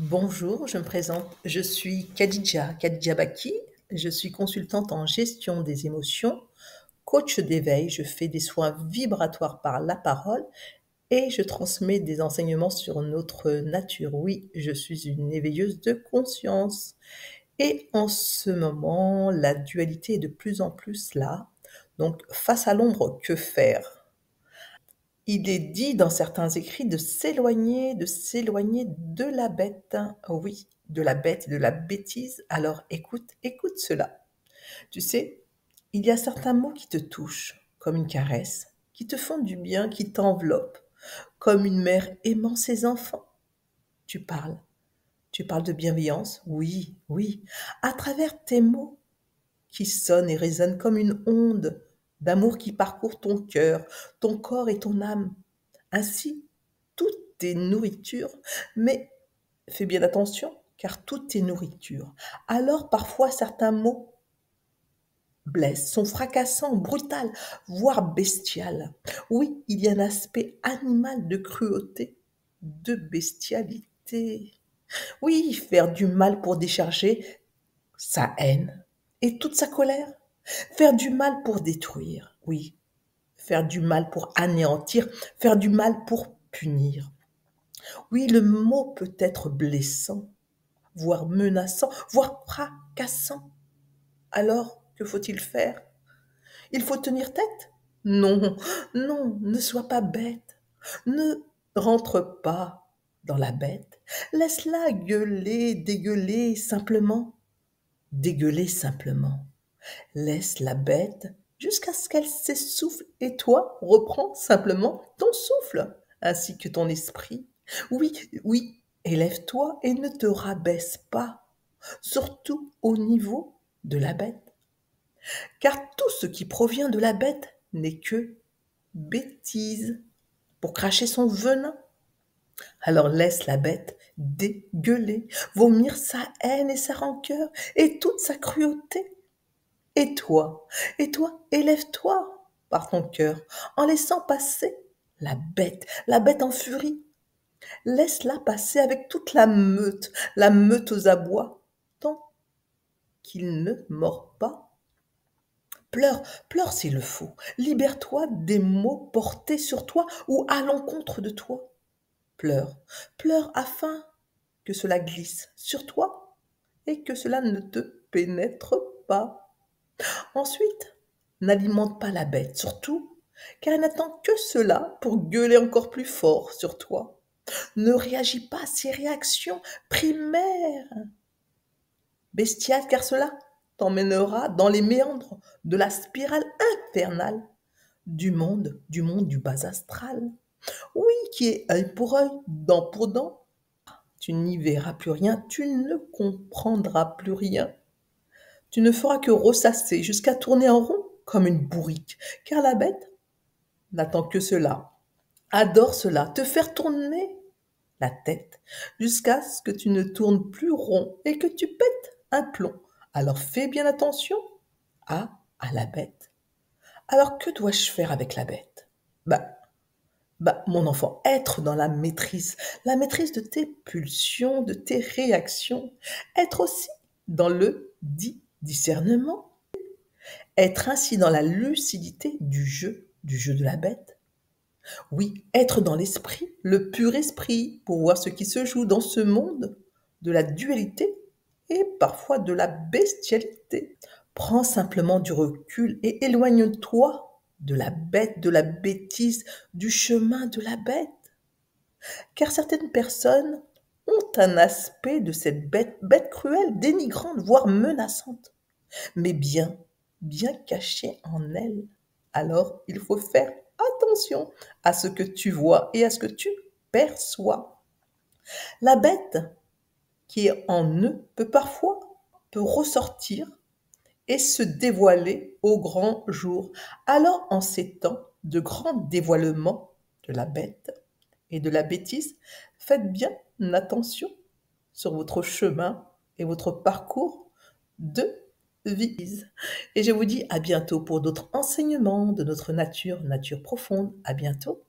Bonjour, je me présente. Je suis Khadija Baki. Je suis consultante en gestion des émotions, coach d'éveil. Je fais des soins vibratoires par la parole et je transmets des enseignements sur notre nature. Oui, je suis une éveilleuse de conscience. Et en ce moment, la dualité est de plus en plus là. Donc, face à l'ombre, que faire? Il est dit dans certains écrits de s'éloigner de la bête. Oui, de la bête, de la bêtise. Alors écoute, écoute cela. Tu sais, il y a certains mots qui te touchent, comme une caresse, qui te font du bien, qui t'enveloppent, comme une mère aimant ses enfants. Tu parles. Tu parles de bienveillance, oui, oui, à travers tes mots qui sonnent et résonnent comme une onde d'amour qui parcourt ton cœur, ton corps et ton âme. Ainsi, tout est nourriture, mais fais bien attention, car tout est nourriture. Alors parfois certains mots blessent, sont fracassants, brutaux, voire bestial. Oui, il y a un aspect animal de cruauté, de bestialité. Oui, faire du mal pour décharger sa haine et toute sa colère. Faire du mal pour détruire, oui. Faire du mal pour anéantir, faire du mal pour punir. Oui, le mot peut être blessant, voire menaçant, voire fracassant. Alors, que faut-il faire? Il faut tenir tête? Non, non, ne sois pas bête. Ne rentre pas dans la bête. Laisse-la gueuler, dégueuler simplement. Dégueuler simplement. Laisse la bête jusqu'à ce qu'elle s'essouffle et toi, reprends simplement ton souffle, ainsi que ton esprit. Oui, oui, élève-toi et ne te rabaisse pas, surtout au niveau de la bête. Car tout ce qui provient de la bête n'est que bêtise pour cracher son venin. Alors laisse la bête dégueuler, vomir sa haine et sa rancœur et toute sa cruauté. Et toi, élève-toi par ton cœur en laissant passer la bête en furie. Laisse-la passer avec toute la meute aux abois, tant qu'il ne mord pas. Pleure, pleure s'il le faut. Libère-toi des mots portés sur toi ou à l'encontre de toi. Pleure, pleure afin que cela glisse sur toi et que cela ne te pénètre pas. Ensuite, n'alimente pas la bête, surtout, car elle n'attend que cela pour gueuler encore plus fort sur toi. Ne réagis pas à ses réactions primaires, bestiales, car cela t'emmènera dans les méandres de la spirale infernale du monde du bas astral. Oui, qui est œil pour œil, dent pour dent. Tu n'y verras plus rien, tu ne comprendras plus rien. Tu ne feras que ressasser jusqu'à tourner en rond comme une bourrique, car la bête n'attend que cela, adore cela, te faire tourner la tête jusqu'à ce que tu ne tournes plus rond et que tu pètes un plomb. Alors fais bien attention à la bête. Alors que dois-je faire avec la bête? Bah, mon enfant, être dans la maîtrise de tes pulsions, de tes réactions, être aussi dans le dit discernement, être ainsi dans la lucidité du jeu de la bête. Oui, être dans l'esprit, le pur esprit, pour voir ce qui se joue dans ce monde de la dualité et parfois de la bestialité. Prends simplement du recul et éloigne-toi de la bête, de la bêtise, du chemin de la bête. Car certaines personnes ont un aspect de cette bête cruelle, dénigrante, voire menaçante, mais bien cachée en elle. Alors, il faut faire attention à ce que tu vois et à ce que tu perçois. La bête qui est en eux peut ressortir et se dévoiler au grand jour. Alors, en ces temps de grand dévoilement de la bête et de la bêtise, faites bien attention sur votre chemin et votre parcours de vie. Et je vous dis à bientôt pour d'autres enseignements de notre nature, nature profonde. À bientôt.